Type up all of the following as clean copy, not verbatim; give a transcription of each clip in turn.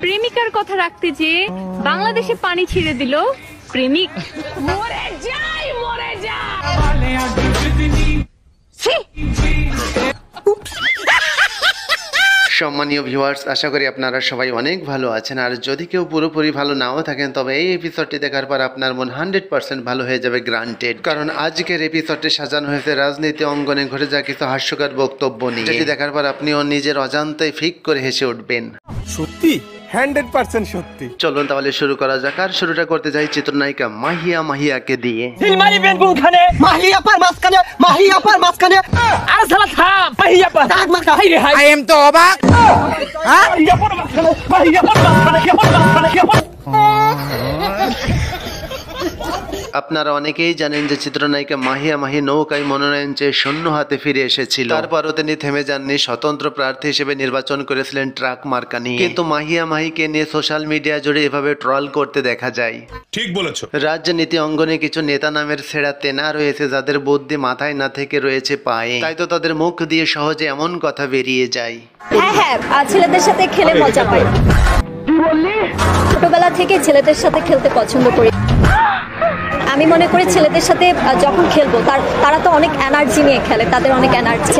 প্রেমিকার কথা রাখতে যে বাংলাদেশে পানি ছিঁড়ে দিল প্রেমিক। মরে যাই মরে যাই। সম্মানীয় ভিউয়ার্স, আশা করি আপনারা সবাই অনেক ভালো আছেন। আর যদি কেউ পুরোপুরি ভালো নাও থাকেন, তবে এই এপিসোডটি দেখার পর আপনার মন 100% ভালো হয়ে যাবে, গ্রান্টেড। কারণ আজকের এপিসোডটি সাজানো হয়েছে রাজনীতি অঙ্গনে ঘটে যা কিছু হাস্যকর বক্তব্য নিয়ে, যেটি দেখার পর আপনিও নিজের অজান্তেই ফিক করে হেসে উঠবেন। সত্যি 100% সত্যি। চলুন তাহলে শুরু করা যাক। আর শুরুটা করতে যাই চিত্রনায়িকা মাহিয়াকে দিয়ে। সিলমারি বেন কোনখানে? মাহিয়াপার মাঝখানে, মাহিয়াপার মাঝখানে। আর শালা থাম, মাহিয়াপার দাগ মাখা। হাই রে হাই, আই এম তো অবাক। হ্যাঁ মাহিয়াপার মাঝখানে, মাহিয়াপার মাঝখানে, মাহিয়াপার। আপনারা অনেকেই জানেন যে চিত্রনায়িকা মাহি নৌকায় মনোনয়ন চেয়ে শূন্য হাতে ফিরে এসেছিল। তারপরও তিনি থেমে যাননি, স্বতন্ত্র প্রার্থী হিসেবে নির্বাচন করেছিলেন ট্রাক মার্কা নিয়ে। কিন্তু মাহিকে নিয়ে সোশ্যাল মিডিয়া জুড়ে এভাবে ট্রল করতে দেখা যায়। ঠিক বলেছো। রাজনীতি অঙ্গনে কিছু নেতা নামের ছেঁড়া তেনা রয়েছে যাদের বুদ্ধি মাথায় না থেকে রয়েছে পায়ে, তাই তো তাদের মুখ দিয়ে সহজে এমন কথা বেরিয়ে যায়। হ্যাঁ, ছেলেদের সাথে খেলে মজা পাই। ছোটবেলা থেকে ছেলেদের সাথে খেলতে পছন্দ করি। আমি মনে করি ছেলেদের সাথে যখন খেলবো তারা তো অনেক এনার্জি নিয়ে খেলে, তাদের অনেক এনার্জি।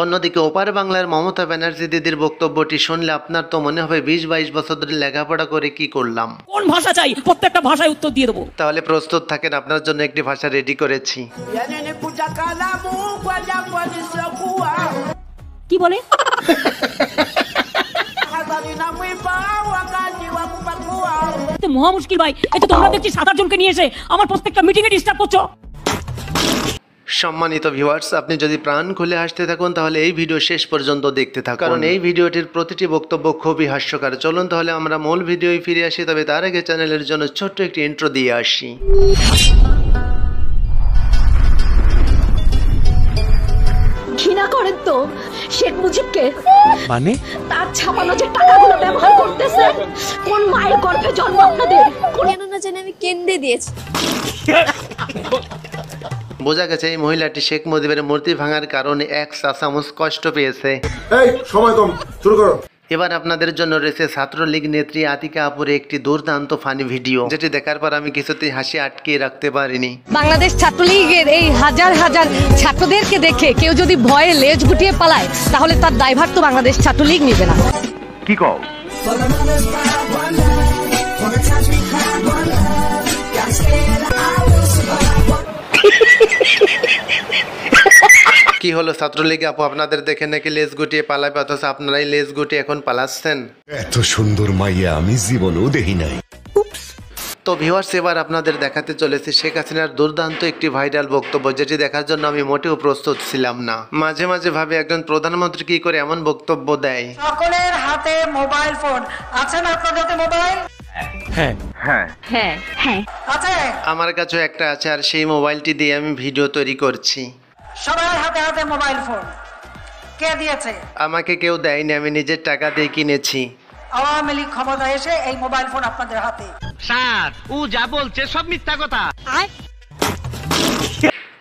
অন্যদিকে ওপার বাংলার মমতা ব্যানার্জি দিদির বক্তব্যটি শুনলে আপনার তো মনে হবে 20-22 বছর ধরে লেখাপড়া করে কি করলাম, কোন ভাষা চাই প্রত্যেকটা ভাষায় উত্তর দিয়ে দেবো। তাহলে প্রস্তুত থাকেন, আপনার জন্য একটি ভাষা রেডি করেছি। কি বলে? মহা মুশকিল ভাই, এটা তোমরা দেখছি 7-8 জনকে নিয়ে এসে আমার প্রত্যেকটা মিটিং এ ডিস্টার্ব করছো। সম্মানিত ভিউয়ার্স, আপনি যদি প্রাণ খুলে হাসতে থাকুন তাহলে এই ভিডিও শেষ পর্যন্ত দেখতে থাকুন, কারণ এই ভিডিওটির প্রতিটি বক্তব্য খুবই হাস্যকর। চলুন তাহলে আমরা মূল ভিডিওয় ফিরে আসি, তবে তার আগে চ্যানেলের জন্য ছোট্ট একটি ইন্ট্রো দিয়ে আসি। ঘৃণা করেন তো শেখ মুজিবকে? মানে তার ছাপানো যে টাকাগুলো ব্যবহার করতেছে, কোন মায়ের গর্ভে জন্ম আপনাদের? কেন না জানি আমি কেন্দ্রে দিয়েছি। বোঝা গেছে এই মহিলাটি শেখ মুজিবের মূর্তি ভাঙার কারণে 1 চা চামচ কষ্ট পেয়েছে। এই সময় কম, শুরু করো। এবার আপনাদের জন্য রয়েছে ছাত্রলীগ নেত্রী আতিকা আপুর একটি দুর্দান্ত ফানি ভিডিও, যেটি দেখার পর আমি কিছুতেই হাসি আটকে রাখতে পারিনি। বাংলাদেশ ছাত্রলীগের এই হাজার হাজার ছাত্রদেরকে দেখে কেউ যদি ভয়ে লেজ গুটিয়ে পালায়, তাহলে তার দায়ভার তো বাংলাদেশ ছাত্রলীগ নেবে না। কি কও? কি হলো ছাত্রলীগ আপু, আপনাদের দেখে নাকি লেজ গুটিয়ে পালাবে, অথচ আপনারাই লেজ গুটিয়ে এখন পালাচ্ছেন। এত সুন্দর মাইয়া আমি জীবনেও দেখি নাই। তো ভিউয়ার্স, এবার আপনাদের দেখাতে চলেছে শেখ হাসিনার দুর্দান্ত একটি ভাইরাল বক্তব্য, যেটি দেখার জন্য আমি মোটেও প্রস্তুত ছিলাম না। মাঝে মাঝে ভাবে একজন প্রধানমন্ত্রী কি করে এমন বক্তব্য দেয়। সকলের হাতে মোবাইল ফোন আছে না? আপনাদের হাতে মোবাইল? হ্যাঁ হ্যাঁ হ্যাঁ আছে? আমার কাছেও একটা আছে, আর সেই মোবাইলটি দিয়ে আমি ভিডিও তৈরি করছি। সবার হাতে হাতে মোবাইল ফোন কে দিয়েছে? আমাকে কেউ দেয়নি, আমি নিজের টাকা দিয়ে কিনেছি। আওয়ামী লীগ ক্ষমতা এসে এই মোবাইল ফোন আপনাদের হাতে। স্যার ও যা বলছে সব মিথ্যা কথা।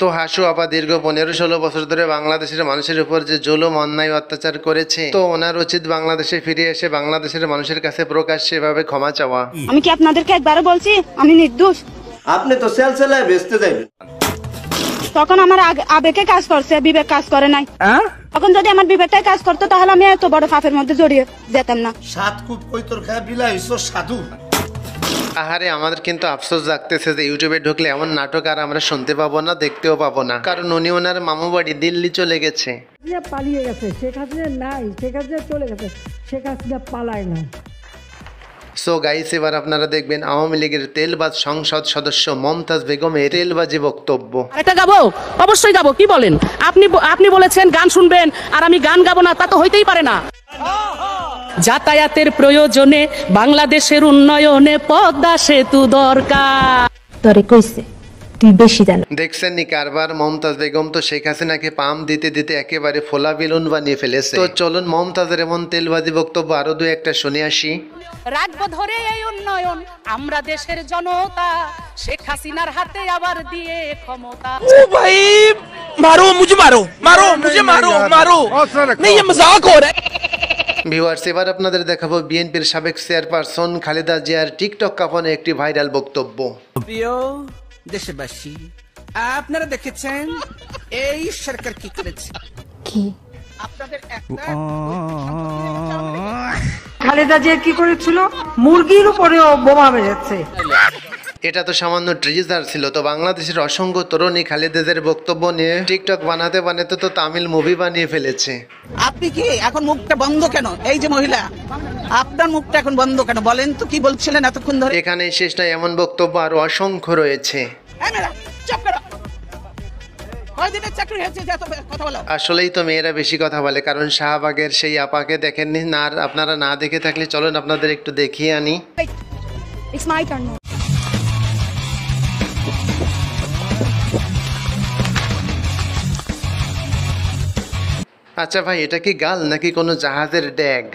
তো হাসু আপা দীর্ঘ 15-16 বছর ধরে বাংলাদেশের মানুষের উপর যে জুলুম অন্যায় অত্যাচার করেছে, তো ওনার উচিত বাংলাদেশে ফিরে এসে বাংলাদেশের মানুষের কাছে প্রকাশ্যে এভাবে ক্ষমা চাওয়া। আমি কি আপনাদেরকে একবারও বলছি আমি নির্দোষ? আপনি তো সেলসেলায় বেচতে যাবেন, তখন আমার আবেগে কাজ করছে, বিবেক কাজ করে নাই। তখন যদি আমার বিবেকটাই কাজ করতো তাহলে আমি এত বড় পাপের মধ্যে জড়িয়ে যেতাম না। 7 কুট কইতর খায় বিলাইছো সাধু। আহারে, আমাদের কিন্তু আফসোস জাগতেছে যে ইউটিউবে ঢুকলে এমন নাটক আর আমরা শুনতে পাবো না, দেখতেও পাবো না, কারণ উনি ওনার মামু বাড়ি দিল্লি চলে গেছে। পালিয়ে গেছে, শেখ হাসিনা নাই, শেখ হাসিনা চলে গেছে, শেখ হাসিনা পালায় না। সো গাইস, এবার আপনারা দেখবেন আওয়ামী লীগের তেলবাজ সংসদ সদস্য মমতাজ বেগমের তেলবাজি বক্তব্য। এটা গাবো, অবশ্যই গাবো। কি বলেন আপনি বলেছেন গান শুনবেন আর আমি গান গাবো না, তা তো হইতেই পারে না। যাতায়াতের প্রয়োজনে বাংলাদেশের উন্নয়নে পদ্মা সেতু দরকার। তোরে কইছে তুই বেশি জানো। দেখছেন নি কারবার, মমতাজ বেগম তো শেখ হাসিনাকে পাম দিতে দিতে একেবারে ফোলা বেলুন বানিয়ে ফেলেছে। তো চলুন মমতাজের এমন তেলবাজি বক্তব্য আরো দু একটা শুনে আসি। রাখবো ধরে এই উন্নয়ন আমরা দেশের জনতা, শেখ হাসিনার হাতে আবার দিয়ে ক্ষমতা। ও ভাই মারো মুঝে, মারো মারো মুঝে, মারো মারো नहीं ये मजाक हो रहा है। ভিউয়ার্স, এবার আপনাদের দেখাবো বিএনপির সাবেক চেয়ারপারসন খালেদা জিয়ার টিকটক কাঁপানো একটি ভাইরাল বক্তব্য। প্রিয় দেশবাসী, আপনারা দেখেছেন এই সরকার কি করেছে। কি আপনাদের খালেদা জিয়া কি করেছিল? মুরগির উপরেও বোমা মেরেছে। এটা তো সামান্য ট্রিজার ছিল। তো বাংলাদেশের অসংখ্য তরুণী খালেদা জিয়ার বক্তব্য নিয়ে টিকটক বানাতে বানাতে তো তামিল মুভি বানিয়ে ফেলেছে। আপনি কি এখন মুখটা বন্ধ কেন? এই যে মহিলা, আপনার মুখটা এখন বন্ধ কেন? বলেন তো কি বলছিলেন এতক্ষণ ধরে? এখানে শেষ নয়, এমন বক্তব্য আরো অসংখ্য রয়েছে। আসলেই তো মেয়েরা বেশি কথা বলে, কারণ শাহবাগের সেই আপাকে দেখেননি না? আর আপনারা না দেখে থাকলে চলুন আপনাদের একটু দেখিয়ে আনি। It's my turn now. আচ্ছা ভাই, এটা কি গাল নাকি কোনো জাহাজের ড্যাগ?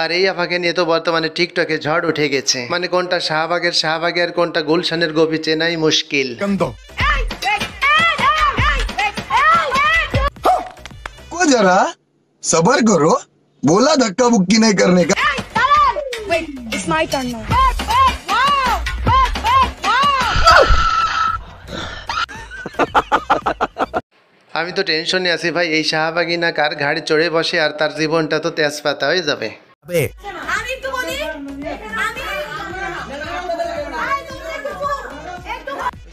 আর এই আপাকে নিয়ে তো বর্তমানে টিকটকে ঝড় উঠে গেছে। মানে কোনটা শাহবাগের আর কোনটা গুলশানের গোপী চেনাই মুশকিল। को जरा सबर करो, बोला धक्का मुक्की नहीं करने का। Wait, it's my turn now. আমি তো টেনশনে আছি ভাই, এই শাহবাগী না কার ঘাড়ে চড়ে বসে আর তার জীবনটা তো তেজপাতা হয়ে যাবে।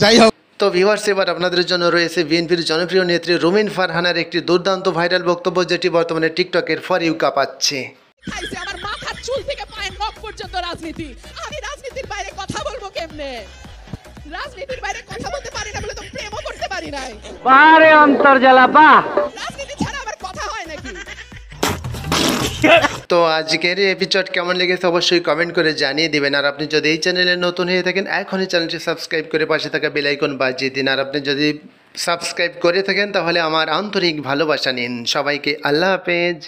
যাই হোক, তো ভিউয়ার্স, এবার আপনাদের জন্য রয়েছে বিএনপির জনপ্রিয় নেত্রী রুমিন ফারহানার একটি দুর্দান্ত ভাইরাল বক্তব্য, যেটি বর্তমানে টিকটকের ফর ইউ কাঁপাচ্ছে। আমার মাথার চুল থেকে পায়ের নখ পর্যন্ত রাজনীতি। আমি রাজনীতির বাইরে কথা বলবো কেমনে? রাজনীতির বাইরে কথা বলতে পারি না বলে তো প্রেমও করতে পারি নাই। বারে অন্তর্জালা বাহ। রাজনীতি ছাড়া আবার কথা হয় নাকি? তো আজকের এই এপিসোড কেমন লেগেছে অবশ্যই কমেন্ট করে জানিয়ে দিবেন। আর আপনি যদি এই চ্যানেলে নতুন হয়ে থাকেন, এখনই চ্যানেলটি সাবস্ক্রাইব করে পাশে থাকা বেল আইকন বাজিয়ে দিন। আর আপনি যদি সাবস্ক্রাইব করে থাকেন তাহলে আমার আন্তরিক ভালোবাসা নিন। সবাইকে আল্লাহ হাফেজ।